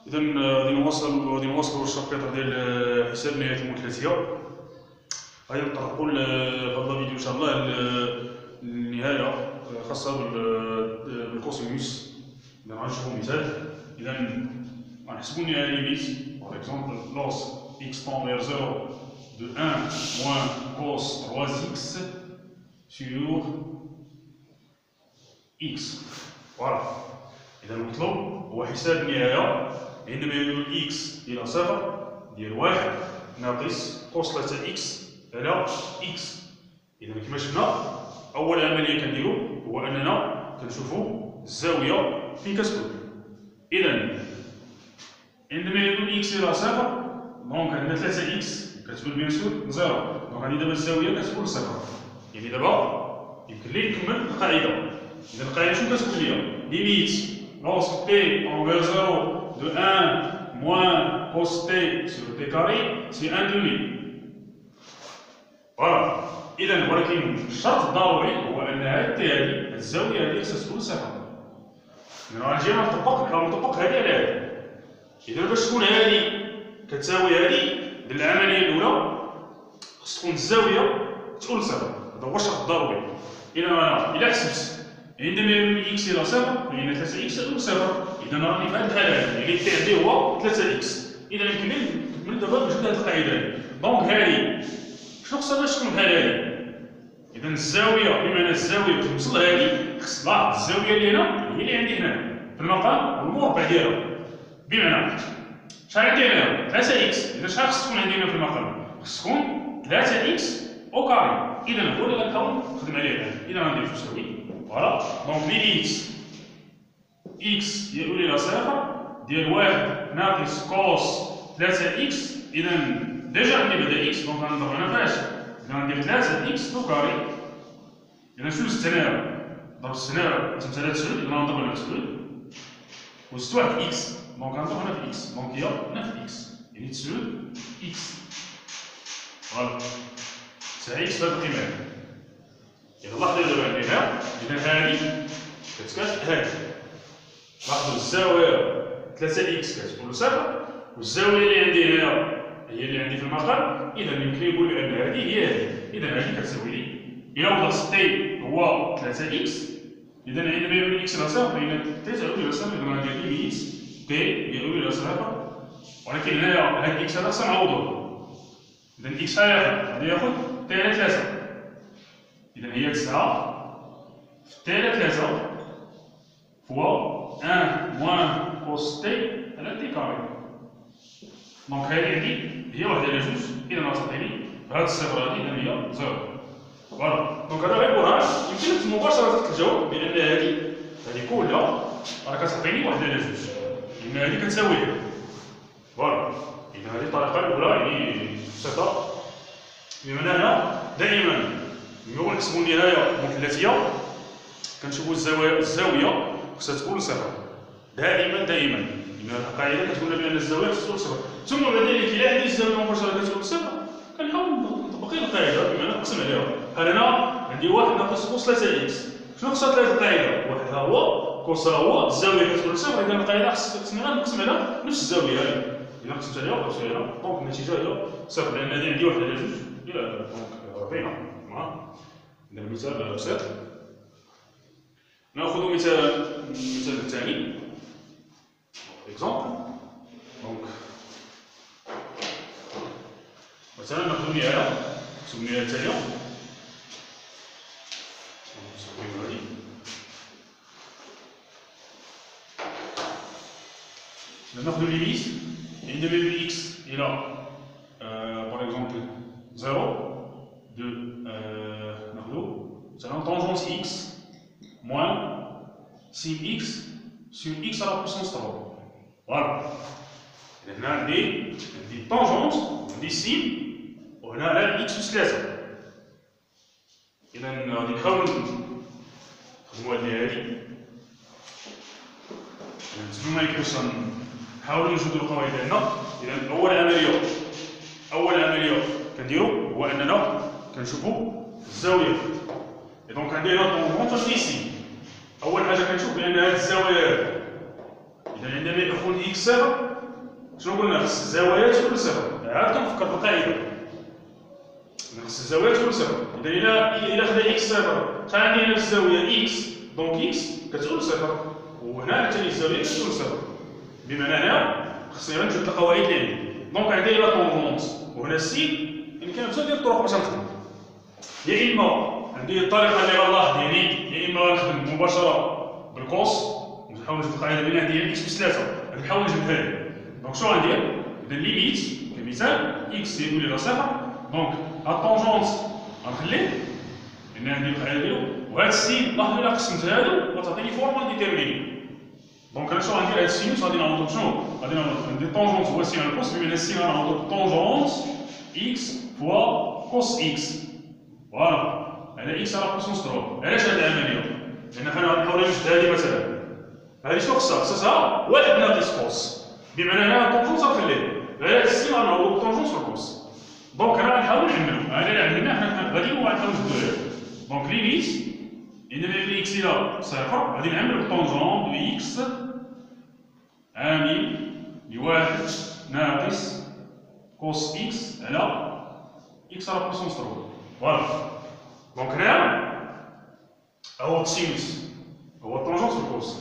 إذا غادي نواصلوا الشابتر ديال حساب النهايات المثلثية. غادي نطرقوا في هذا الفيديو إن شاء الله النهاية خاصة بالكوسينوس. إذا غنشوفوا مثال. إذا غنحسبوا النهاية ليميت باغ اكزومبل lorsque x tend vers 0 de 1 moins cos 3x sur x. فوالا. إذا المطلوب هو حساب النهاية عندما يميل x إلى صفر ديال 1 ناقص كوس 3x على x. إذا كما شفنا أول عملية كنديرو هو أننا كنشوفو الزاوية فين كتكون. إذا عندما يميل x إلى صفر دونك عندنا 3x كتكون بيان سور زيرو، دونك هادي دابا الزاوية كتكون صفر. يعني دابا يمكن لي نكمل القاعدة. إذا القاعدة شنو كتقول ليا؟ ليميت lorsque t tend vers 0 de 1 moins cos t sur t carré c'est 1 demi. فوالا. إذا ولكن الشرط الضروري هو أن هاد t هادي الزاوية هادي خصها تكون صفر. إذا غنجي نطبق هادي على هادي. إذا باش تكون هادي كتساوي هادي ديال العملية الأولى خص تكون الزاوية تكون صفر. هذا هو الشرط الضروري. إذا أنا إلا حسبت عندما يميل x إلى صفر فإن 3x تكون صفر. إذا راني في هذه الحالة هذه اللي تي عندي هو 3x. إذا يمكن لي نكمل دابا بجوج هذه القاعدة هذه. دونك هذه شنو خصها باش تكون بحال هذه؟ إذا الزاوية بمعنى الزاوية باش نوصل لهذه خص لاحظ الزاوية اللي هنا هي اللي عندي هنا في المقام والمربع ديالها. بمعنى شحال عندي هنا 3x. إذا شحال خص تكون عندي هنا في المقام؟ خص تكون 3x أو كاري. إذا هو اللي غنحاول نخدم عليه الآن. إذا غندير شو تساوي فوالا. دونك ليميت x يؤول إلى صفر ديال 1 ناقص كوس 3x. إذا ديجا عندي بدا x دونك غنضرب هنا فاش؟ إذا غندير 3x دو كاري. إذا شنو الستناوة؟ ضرب الستناوة تمثل 9. إذا غنضرب هنا 9 وزدت واحد x دونك غنضرب هنا في x دونك هي 9x يعني 9x. فوالا 9x في هاد القيمة هادي. إذا لاحظوا دابا عندي هنا إذا هادي كتكافئ هادي. لاحظوا الزاوية 3x كتكون صفر والزاوية اللي عندي هنا هي اللي عندي في المقام. إذا يمكن لي نقول بأن هذه هي هذه. إذا هذه كتساوي لي إلا وضعت تي هو 3x. إذا عندما يؤول x إلى صفر فإن تي تؤول إلى صفر. إذا غندير ليميت تي يؤول إلى صفر ولكن هنايا هاد x هذا خصنا نعوضوه. إذا x غادي ياخذ تي على 3. إذا هي 9 في تي على 3 فوا 1 موان كوس تي على تي كاري. دونك هذه عندي هي 1 على 2. إذا غتعطيني بهاد الصفر هادي إذا هي 0. فوالا. دونك هذا غير برهان يمكن لك مباشرة تجاوب بأن هذه كلها راه كتعطيني 1 على 2 لأن هذه كتساويها. فوالا. إذا هذه الطريقة الأولى يعني بسيطة. بمعنى هنا دائما ملي نحسبوا النهاية مثلثية كنشوفوا الزاوية خصها تكون صفر. دائما لأن القاعدة كتقول بأن الزاوية خصها تكون صفر. ثم بعد ذلك إلا عندي الزاوية مباشرة كتكون صفر كنحاول نطبق القاعدة بمعنى نقسم عليها. بحال هنا عندي 1 ناقص كوس 3x. شنو خصها تلعب القاعدة؟ 1 ها هو كوس ها هو الزاوية كتكون صفر. إذا القاعدة خصني نقسم على نفس الزاوية هذه. إلا قسمت عليها وقسمت عليها دونك النتيجة هي صفر لأن هذه عندي 1 على 2 دونك ربينا. إذا المثال بسيط. ناخذ المثال الثاني اكزومبل. دونك مثلا ناخذ النهاية نحسب النهاية التالية. نسويو هادي ناخذ ليميت عندما يميل x إلى باغ اكزومبل 0 de مثلا tangente x moins sin x sur x à la puissance 3. Voilà. إذا هنا عندي tangente عندي sin وهنا على x أس 3. إذا غادي نحاول نخدمو هاد هادي. بالنسبة ما يمكنش نحاولو نجبدو القواعد ديالنا. إذا أول عملية كنديرو هو أننا كنشوفو الزاوية. دونك عندي هنا طونجونت عندي سين. أول حاجة كنشوف بأن هاد الزاوية إذا عندما يكون إكس صفر شنو قلنا؟ خص الزوايا تكون صفر. عاد كنفكر في القاعدة. خص الزاوية تكون صفر. إذا إلا خدا إكس صفر شحال عندي هنا في الزاوية إكس، دونك إكس كتكون صفر، وهنا عاوتاني الزاوية كتكون صفر. بمعنى هنا خصني غير نجبد القواعد اللي عندي. دونك عندي لا طونجونس وهنا السين، يعني كاين بزاف ديال الطرق باش نخدم. يا إما عندي الطريقة اللي غنلاحظ يعني، يا إما غنخدم مباشرة بالكوس ونحاول نجبد القاعدة اللي عندي هي إكس بس 3، غنحاول نجبدها لي. دونك شنو غندير؟ إذا ليميت كمثال إكس يقول لي صفر، دونك الطونجونس غنخليه لأن عندي القاعدة ديالو، وهاد السين لاحظوا إلا قسمت هادو غتعطيني فورما ديتيرميني. دونك أنا شنو غندير؟ هاد السينوس غادي نعوضو بشنو؟ غادي نعوضو عندي الطونجونس هو السين على الكوس، بمعنى السين غنعوضو بالطونجونس إكس فوا كوس إكس. فوالا على إكس على كوسونس 3. علاش هاد العملية؟ لأن حنا غنحاولو نجبد هادي مثلا، هادي شنو خصها؟ خصها واحد ناقص كوس، بمعنى هنا الطونجونس غنخليه، غير السين غنعوضو بالطونجونس في الكوس. دونك انا غنحاول نعملو، انا الا عملنا حنا غادي غنحاول نجبدو له. دونك ليميت انما يولي اكس الى صفر غادي نعمل الطونجون دو اكس عامل لواحد ناقص كوس اكس على اكس على كوسونس 3. فوالا دونك هنا هو السينوس هو الطونجونس في الكوس،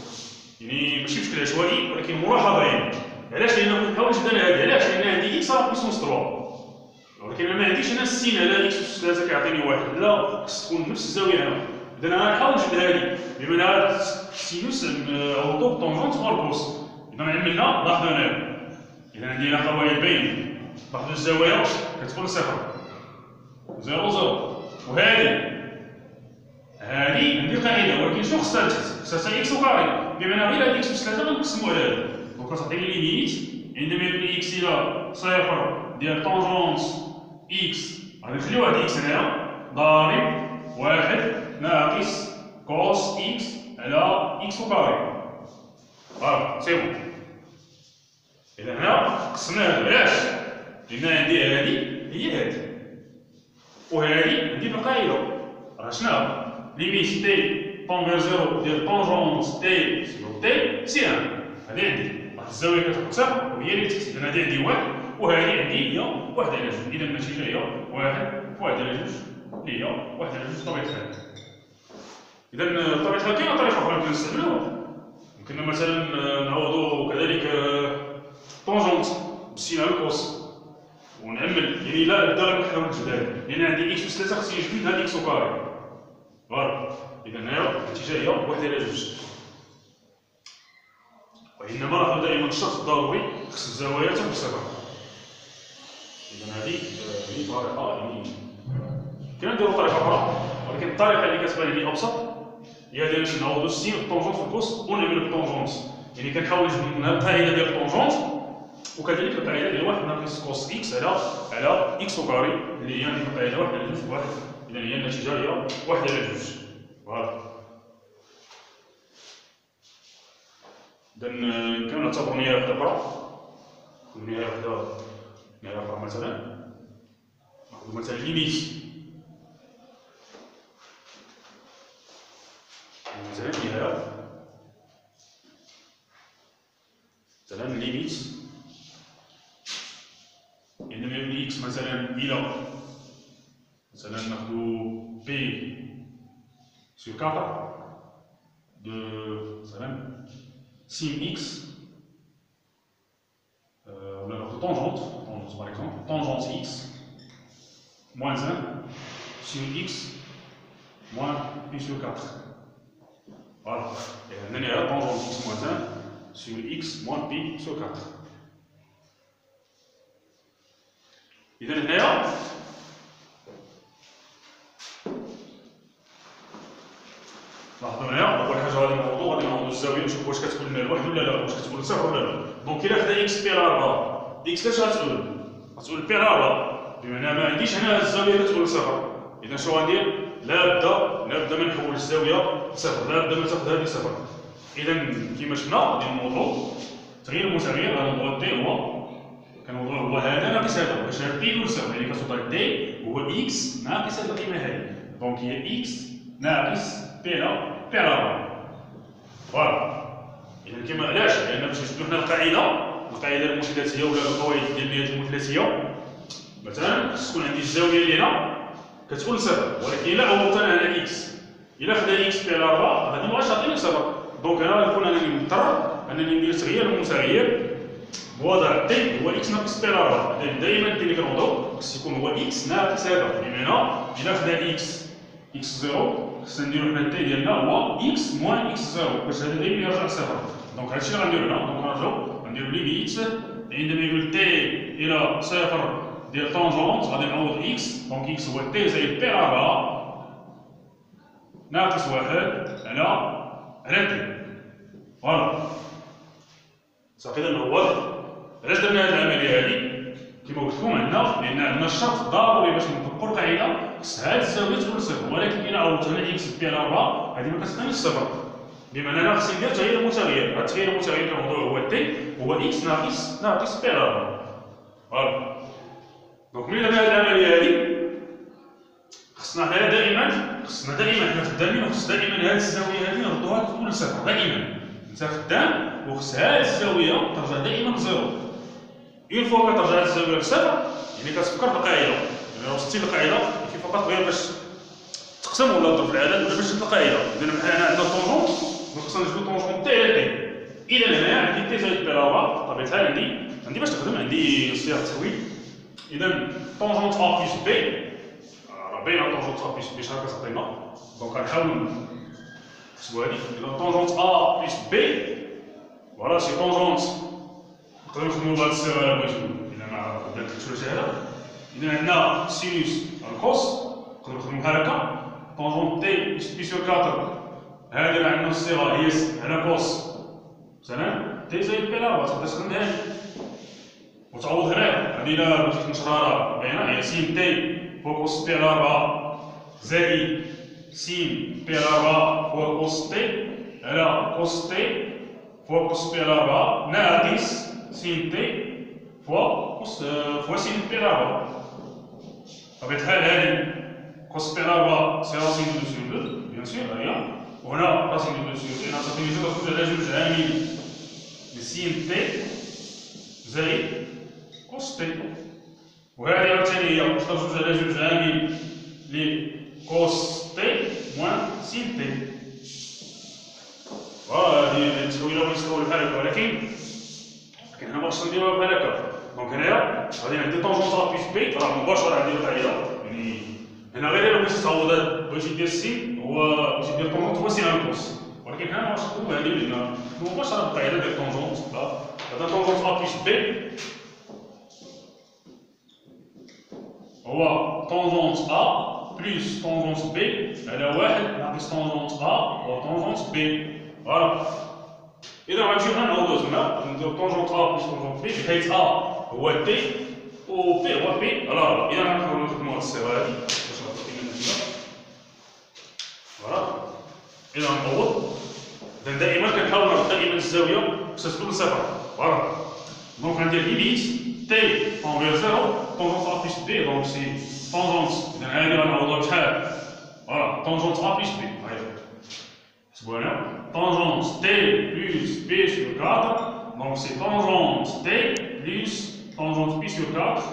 يعني ماشي بشكل عشوائي ولكن ملاحظه يعني. علاش؟ لان كنحاول نجبد انا هادي، علاش؟ لان عندي اكس على كوسونس 3، ولكن ما عنديش انا السين على اكس اس 3 كيعطيني واحد، لا خص تكون نفس الزاويه هنا. اذا انا غنحاول نجبد هادي، بما هاد السينوس نعوضو بالطونجونس فوا الكوس. اذا عملنا لاحظوا هنا، اذا عندي هنا قواعد باينه، لاحظوا الزوايا كتكون صفر 0 0، وهادي عندي قاعده، ولكن شنو خصها تحت؟ خصها اكس وكاري، بمعنى غير هاد اكس اس 3 غنقسمو على هذا، دونك غتعطيني ليميت عندما يكون اكس الى صفر ديال طونجونس إكس غادي نخليو هاد إكس هنايا ضارب واحد ناقص كوس إكس على إكس وكاري. فوالا سي بون. إذا هنا قسمنا هادو، علاش؟ لأن عندي هادي هي هادي، وهادي عندي في القاعدة راه شنو؟ ليميت تي طون فيغ زيرو ديال طونجونس تي سلو تي سي 1، هادي عندي. واحد الزاوية كتكون صفر وهي اللي تحت، إذا هادي عندي واحد وهذه عندي هي واحد على جوج، إذا النتيجة هي واحد على جوج، اللي هي واحد على جوج بطبيعة الحال. إذا بطبيعة الحال كاينة طريقة أخرى يمكن نستعملوها، يمكن مثلا نعوضو كذلك طونجونت بالسين على الكوس ونعمل، يعني لا الدرجة نحاول نجبدها، لأن عندي إكس أس 3 خصني نجبد هاد إكس وكاري. فوالا إذا هنايا النتيجة هي واحد على جوج. وإنما لاحظوا دائما الشرط الضروري خص الزوايا تكون صفر. إذا هذه طريقة، يعني كاين نديرو طريقة أخرى، ولكن الطريقة اللي كتبان لي أبسط هي ديال نعوضو السين بالطونجونس في الكوس ونعملو بالطونجونس، يعني كنحاول نجبد من القاعدة ديال الطونجونس وكذلك القاعدة ديال واحد ناقص كوس إكس على إكس وكاري اللي هي عندي في القاعدة واحد على جوج واحد، إذا هي النتيجة هي واحد على جوج. فوالا إذا يمكن نعتبرو نهاية وحدة أخرى، نهاية أخرى مثلا ناخدو مثلا ليميت، مثلا نهاية مثلا ليميت عندما يولي إكس مثلا إلى مثلا ناخدو بي سور 4 دو مثلا سين إكس، ولا ناخدو طونجونت باغ إكزومبل طونجونت إكس موان 1 سور إكس موان بي سور 4. فوالا هنا نهاية طونجونت إكس موان 1 سور إكس موان بي سور 4. إذا هنايا لاحظوا هنايا أول حاجة غادي نعوضو الزاوية نشوفو واش كتكون لواحد ولا لا، واش كتكون صفر ولا لا. دونك إلا خدا إكس بي على 4 إكس اش غتقول؟ غتقول بي على 4، بمعنى ما عنديش هنا الزاوية كتكون صفر. إذا شنو غندير؟ لابد من نحول الزاوية صفر، لابد من تاخد هادي صفر. إذا كيما شفنا غادي نوضو تغيير متغير، غنوضو دي كنوضو هو هذا ناقص هذا، باش هاد بي يكون صفر، يعني كتوضع دي هو إكس ناقص هاد القيمة هادي، دونك هي إكس ناقص بي على 4. فوالا إذا كيما علاش؟ لأن باش نشدو حنا القاعده المثلثيه ولا القواعد ديال النهايات المثلثيه. مثلا خص تكون عندي الزاويه اللي هنا كتكون صفر، ولكن الا عوضت انا على اكس، الا خدا اكس بي على 4 غادي مابغاش تعطيني صفر. دونك انا غنكون انني مضطر انني ندير تغيير المتغير بوضع تي هو اكس ناقص بي على 4. دائما كي كنوضو خص يكون هو اكس ناقص هذا، بمعنى الا خدا اكس 0 خصنا نديرو حنا تي ديالنا هو اكس موان اكس 0 باش هذا دايما يرجع لصفر. دونك هادشي اللي غنديرو هنا. دونك نرجعو غنديرو ليميت عندما يقول تي الى صفر ديال طونجونت غادي نعوض اكس. دونك اكس هو تي زائد بي على 4 ناقص 1 على تي. فوالا صافي دابا هو واضح. علاش درنا هاد العمليه هادي؟ كما قلت لكم لان عندنا الشرط ضروري باش نطبقوا القاعده خص هاد الزاويه تكون صفر، ولكن الا عوضت على اكس بي على 4 هادي ما كتعطينيش صفر، بمعنى انا خصني ندير تغيير المتغير. هاد التغيير المتغير كنوضعوه هو تي هو اكس ناقص بي على 4. فوالا دونك ملي درنا هاد العمليه هادي خصنا دائما حنا خدامين خص دائما هاد الزاويه هادي نردوها تكون صفر. دائما انت خدام وخص هاد الزاويه ترجع دائما لزيرو. اون فوا كترجع الزاويه لصفر يعني كتفكر بالقاعده، يعني لو وصلتي للقاعده كي فقط غير باش تقسم ولا تضرب العدد ولا باش تشد القاعده. اذا بحال هنا عندنا طونجونت خصنا نجبدو طونجونت تي على تي. اذا هنايا عندي تي زائد بي على 4 بطبيعه الحال عندي باش تخدم عندي صيغه تحويل. اذا طونجونت ا بلس بي راه باينه طونجونت ا بلس بي شحال كتعطينا. دونك غنحاولوا نحسبوا هذه. اذا طونجونت ا بلس بي فوالا سي طونجونت نقدروا نخدموا بهذه الصيغه الا بغيتو الا ما قدرتش سهله. اذا عندنا سينوس الكوس نقدروا نخدموا بحال هكا. طونجونت تي بلس بي سور 4 هذه راه عندنا الصيغه هي على كوس مثلا تي زائد بي على 4 تقدر تخدم هذه وتعوض هنايا. هذه الا بغيت نشرها راه باينه هي سين تي فوق كوس بي على 4 زائد سين بي على 4 فوق كوس تي على كوس تي فوق كوس بي على 4 ناقص سين تي فوا سين بي على 4. بطبيعة الحال هذه كوس بي على 4 سي راسين دو سور 2 بيان سور ها هي، وهنا راسين دو سور 2 هنا تعطيني جوج على جوج عامل لسين تي زائد كوس تي، وهذه عاوتاني هي جوج على جوج عامل لكوس تي موان سين تي. هذه التحويله بغيت نسولو بحال هكا، ولكن هنا مابغيتش نديروها بحال هكا. دونك هنايا غادي عندي طونجونت ا بلس بي راه مباشره عندي القاعده. يعني هنا غير الا بغيتي تعوض بغيتي دير سين هو بغيتي دير طونجونت هو سين على كوس، ولكن هنا مابغاش نخدمو هذه لان مباشره بالقاعده ديال طونجونت. هذا طونجونت ا بلس بي هو طونجونت ا بلس طونجونت بي على 1 ناقص طونجونت ا هو طونجونت بي. فوالا اذا غنمشيو نعوضو تما نديرو طونجونت ا بلس طونجونت بي بحيث ا هو تي و بي هو بي على 4. اذا غنقدروا نخدمو هاد الصيغه هادي باش نعطيو النتيجه. فوالا اذا نعوض دائما كنحاول نعرف دائما الزاويه خصها تكون صفر. فوالا دونك غندير ليميت تي اونفير 0 طونجونت ا بلس بي. دونك سي طونجونت اذا هادي غنعوضوها بشحال؟ فوالا طونجونت ا بلس بي Voilà, tangente t plus p sur 4, donc c'est tangente t plus tangente pi sur 4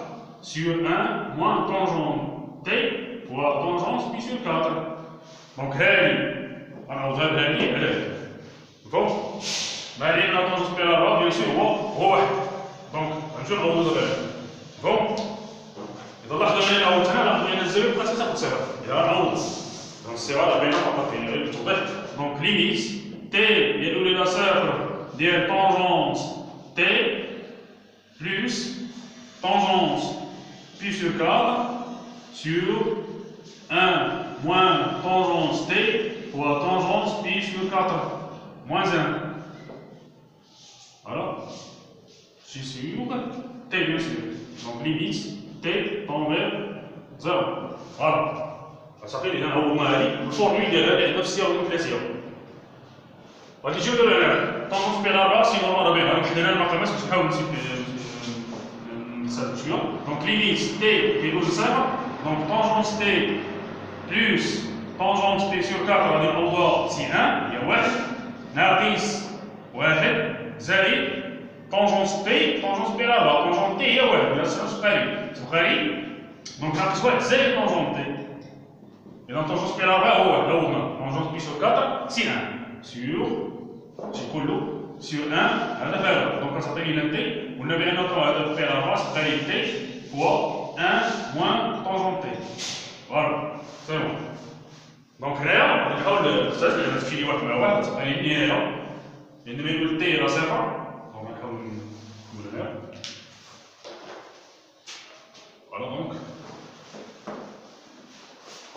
sur 1 moins tangente t fois tangente pi sur 4. Donc هذه غنعوضها بهذه على هذه. مفهوم؟ ما علينا tangente pi على 4 بيان سور هو واحد. دونك غنمشيو نعوضو دابا. مفهوم؟ إذا لاحظنا هنا عوضت هنا لاحظنا أن الزاوية بقات تاخد صفر. إذا غنعوض دونك الصيغة راه باينة فقط يعني غير بالتوضيح. Donc limite t يدل إلى صفر ديال طونجونت t plus tangente pi sur 4 sur 1 moins tangente t fois tangente pi sur 4 moins 1. Voilà. C'est sûr t bien sûr. Donc limite t tend vers 0. Voilà. صافي اذا عوضنا هذه الفورمول ديالها اللي عندنا في الصيغه المثلثيه. غادي نجيو دابا هنا طونجونت بي على 4 سي نورمال راه باينه حدنا المقامات باش نحاول نسالك شويه. دونك ليميت تي كيدوز لصفر دونك طونجونت تي بلس طونجونت بي سور 4 غادي نعوضوها سي 1 هي 1 ناقص 1 زائد طونجونس تي طونجونس بي على 4 طونجونس تي هي واحد بلا تبقى لي دونك ناقص واحد زائد طونجونس تي اذا طونجونس بي على 4 هو واحد هما طونجونس بي سور 4 سي 1 سور شي كله سور 1 هذا فارغ دونك تعطيني لا تي قلنا بان هذا بي على 4 تبقى لي تي فوا 1 موان طونجونس تي فوالا سي بون دونك هنايا غادي نحاول نختار لان تمشي لي واحد مع واحد تبقى لي النهايه لان ما يقول تي راه صفر دونك نحاول نقول هنايا فوالا دونك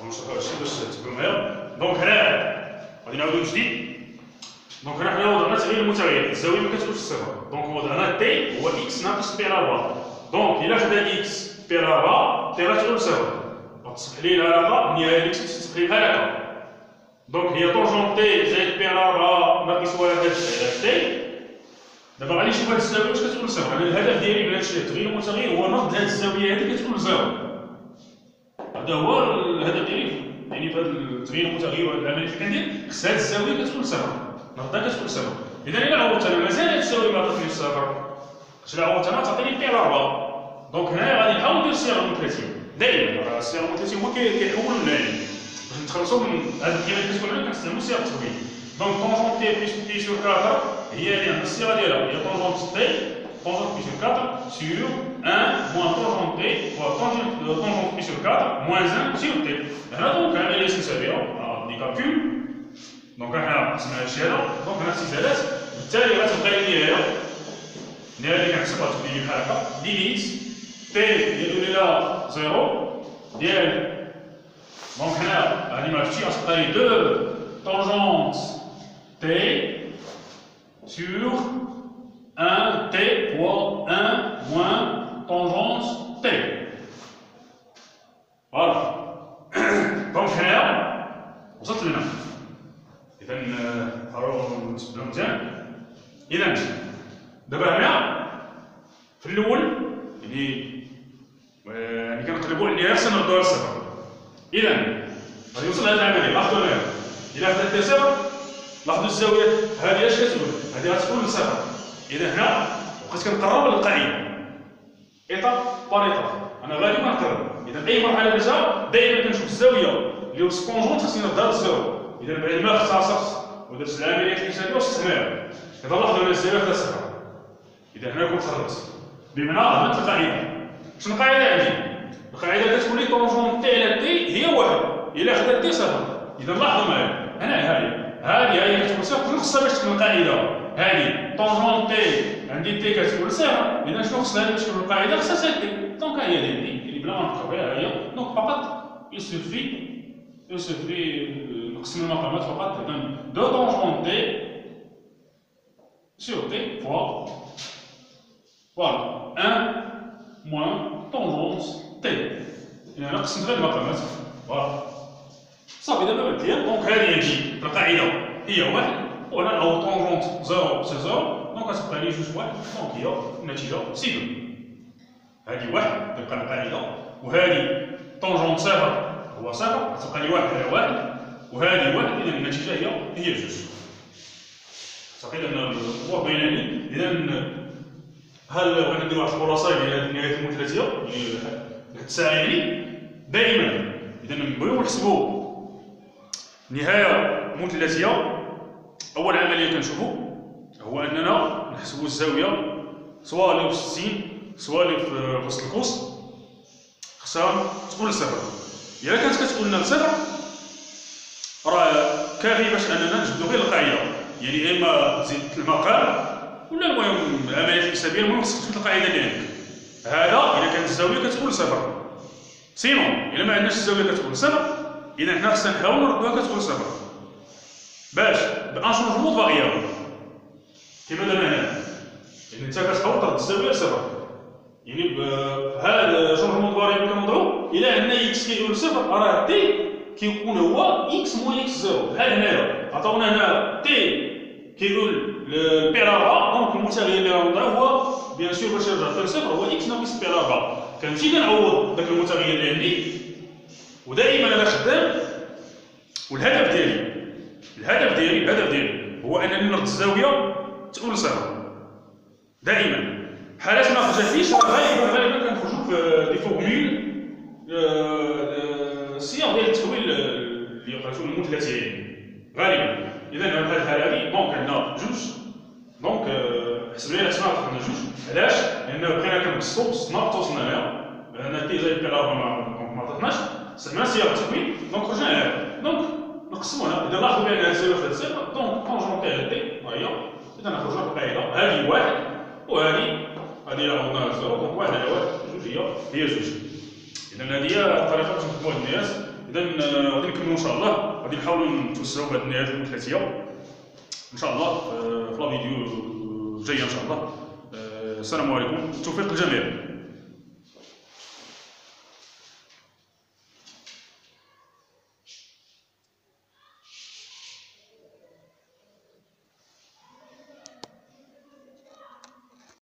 نشوفوا هادشي باش تبقاو معايا دونك هنايا غادي نعاودو من جديد دونك هنا حنا وضعنا تغيير المتغير الزاويه ما كتكونش صفر دونك وضعنا تي هو اكس ناقص بي على 4 دونك الا خدا اكس بي على 4 تي راه تكون صفر غتصبح لي العلاقه النهايه ديال اكس تصبح لي بحال هكا دونك هي طونجون تي زائد بي على 4 ناقص واحد تي دابا غادي نشوف هاد الزاويه واش كتكون صفر انا الهدف ديالي من هادشي التغيير المتغير هو نرد هاد الزاويه هادي كتكون زيرو هذا هو الهدف ديالي يعني في هذا التغيير المتغير وهذه العمليه اللي كندير خص هاد الزاويه كتكون صفر نردها كتكون صفر اذا الا عوضت انا مازال هاد الزاويه ما عطاتنيش صفر الا عوضت انا تعطيني بي على 4 دونك هنايا غادي نحاول ندير الصيغه المثلثيه دائما الصيغه المثلثيه هو كيحول اللاين باش نتخلصوا من هاد القيمه اللي كتكون عندنا كنستعملوا صيغه التطبيق دونك طونجون تي بلس بي سور 4 هي اللي عندنا الصيغه ديالها هي طونجون تي طونجون بي سور 4 سور 1 موان طونجون تي فوا طونجون بي سور 4 موان 1 سور تي هنا دونك عمليه سنسابيه دي كالكول دونك حنا قسمنا هادشي هذا دونك هنا اختزالات بالتالي غتبقى لي النهايه النهايه اللي كنحسبها تولي لي بحال هكا ليميت تي ديالو ليلا زيرو ديال دونك هنا غادي ما عرفتش غتبقى لي دو طونجونت تي سور 1 t fois 1 moins tangente t. Voilà. Donc هنا وصلت لهنا. إذا نحاولوا نتبعوا مزيان. إذا دابا هنا في الأول يعني كنقلبوا على النهاية خصنا نردوها للصفر. إذا غادي نوصل لهاد العملية لاحظوا هنا. إلا خدات لي صفر لاحظوا الزاوية هذه اش كتكون؟ هذه غتكون لصفر. إذا هنا بقيت كنقرب للقاعدة إيطاب بار إيطاب أنا غالبا كنقرب إذا أي مرحلة درتها دائما كنشوف الزاوية اللي هو سبونجونت خصني نردها للزيرو إذا بعد ما اختصرت ودرت العمليات الحسابية وستعملها إذا لاحظوا هنا الزاوية خدات صفر إذا هنا كنت خرجت بمعنى ضمنت القاعدة شنو القاعدة عندي؟ القاعدة كتقول لي طونجون تي على تي هي واحد إلا خدات تي صفر إذا لاحظوا معايا هنا هذه هي كتكون صفر شنو خصها باش تكون القاعدة؟ هذه طونجون تي عندي تي كتكون صفر اذا شنو خصها باش تكون القاعده خصها سالب تي دونك هي ديالي اللي بلا ما نفكر فيها هي دونك فقط يسوفي نقسم المقامات فقط اذا دو طونجون تي سور تي فوا فوالا 1 موان طونجونس تي اذا انا قسمت غير المقامات فوالا صافي دابا مزيان دونك هذه عندي القاعده هي واحد وهنا او طونجونت 0 سي 0 دونك كتبقى لي جوج واحد دونك هي النتيجه سي 2 هذه واحد تبقى القاعده وهذه طونجونت 0 هو 0 كتبقى لي واحد على واحد وهذه واحد اذا النتيجه هي جوج صافي لان القوه بيناني اذا هل بغينا نديرو واحد الخلاصه ديال هذه النهايات المثلثيه لهاد الساعه يعني دائما اذا نبغيو نحسبوا نهايه مثلثيه أول عملية كنشوفو هو أننا نحسبو الزاوية سواء اللي في 60 سواء اللي في وسط القوس خصها تكون لصفر إلا كانت كتكون لنا لصفر راه كافي باش أننا نجبدو غير القاعدة يعني إما زدت المقام ولا المهم العمليات الحسابية المهم خصك تثبت القاعدة اللي عندك هذا إلا كانت الزاوية كتكون لصفر سينو إلا ما عندناش الزاوية كتكون لصفر إذا حنا خصنا نحاولو نردوها كتكون لصفر باش بان شونجمون دو فاريابل كيما دابا هنا يعني انت كتحاول ترد الزاويه لصفر يعني بهذا شونجمون دو فاريابل كنوضعو الا عندنا اكس كيقول صفر راه تي كيكون هو اكس موان اكس زيرو بحال هنايا عطاونا هنا تي كيقول بي على 4 دونك المتغير اللي غنوضعو هو بيان سور باش يرجع لصفر هو اكس ناقص بي على 4 كنمشي كنعوض داك المتغير اللي عندي ودائما انا خدام والهدف ديالي الهدف ديالي هو انني نرد الزاويه تكون لصفر دائما حالات ما خرجتليش غالبا كنخرجوا في دي فورمول الصيغ ديال التحويل اللي قريتو المثلثين غالبا. اذا هذه الحاله هذه دونك عندنا جوج، دونك حسب لي الاسماء عندنا جوج. علاش؟ لان بقينا كنقصوا قصنا توصلنا لها، انا النتيجه ديال ما عطاتناش، استعملنا صيغه التحويل دونك خرجنا لها. دونك نقسموا هنا، اذا لاحظوا بان هذا الزيرو في هذا الصفر دونك كونجون تاع دي ها هي. اذا نخرجوا بالقاعده هذه واحد وهذه عاودناها زيرو، دونك واحد على واحد جوج هي جوج. اذا هذه هي الطريقه باش نحكموا هاد النهايات. اذا غادي نكملوا ان شاء الله، غادي نحاولوا نتوسعوا بهاد النهايات المثلثيه ان شاء الله في لا فيديو الجايه ان شاء الله. السلام عليكم، التوفيق للجميع.